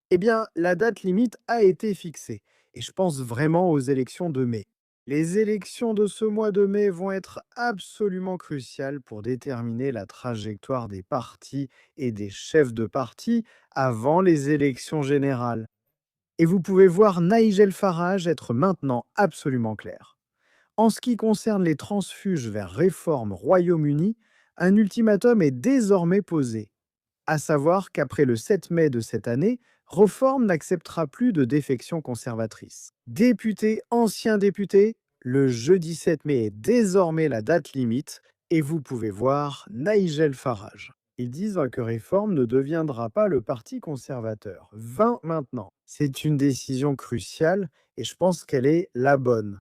Eh bien, la date limite a été fixée et je pense vraiment aux élections de mai. Les élections de ce mois de mai vont être absolument cruciales pour déterminer la trajectoire des partis et des chefs de parti avant les élections générales. Et vous pouvez voir Nigel Farage être maintenant absolument clair. En ce qui concerne les transfuges vers réforme Royaume-Uni, un ultimatum est désormais posé, à savoir qu'après le 7 mai de cette année, Reform n'acceptera plus de défection conservatrice. Députés, anciens députés, le jeudi 7 mai est désormais la date limite et vous pouvez voir Nigel Farage. Ils disent que Reform ne deviendra pas le parti conservateur. 20 maintenant. C'est une décision cruciale et je pense qu'elle est la bonne.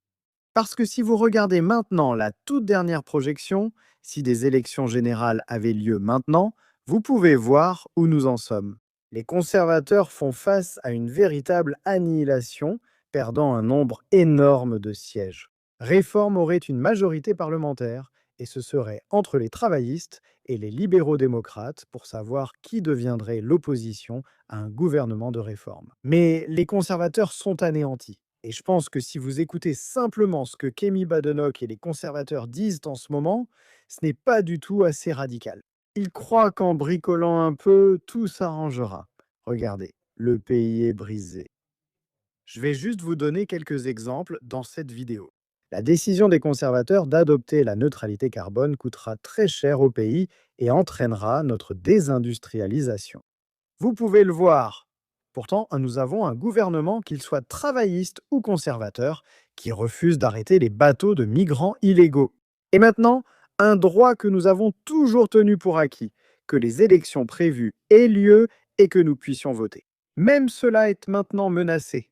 Parce que si vous regardez maintenant la toute dernière projection, si des élections générales avaient lieu maintenant, vous pouvez voir où nous en sommes. Les conservateurs font face à une véritable annihilation, perdant un nombre énorme de sièges. Réforme aurait une majorité parlementaire, et ce serait entre les travaillistes et les libéraux-démocrates pour savoir qui deviendrait l'opposition à un gouvernement de réforme. Mais les conservateurs sont anéantis. Et je pense que si vous écoutez simplement ce que Kemi Badenoch et les conservateurs disent en ce moment, ce n'est pas du tout assez radical. Ils croient qu'en bricolant un peu, tout s'arrangera. Regardez, le pays est brisé. Je vais juste vous donner quelques exemples dans cette vidéo. La décision des conservateurs d'adopter la neutralité carbone coûtera très cher au pays et entraînera notre désindustrialisation. Vous pouvez le voir. Pourtant, nous avons un gouvernement, qu'il soit travailliste ou conservateur, qui refuse d'arrêter les bateaux de migrants illégaux. Et maintenant, un droit que nous avons toujours tenu pour acquis, que les élections prévues aient lieu et que nous puissions voter. Même cela est maintenant menacé.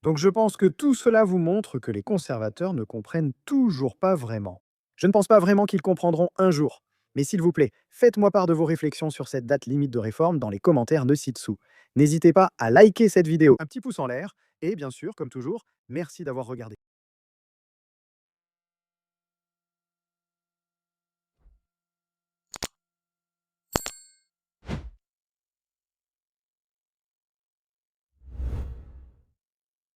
Donc je pense que tout cela vous montre que les conservateurs ne comprennent toujours pas vraiment. Je ne pense pas vraiment qu'ils comprendront un jour. Mais s'il vous plaît, faites-moi part de vos réflexions sur cette date limite de réforme dans les commentaires de ci-dessous. N'hésitez pas à liker cette vidéo, un petit pouce en l'air, et bien sûr, comme toujours, merci d'avoir regardé.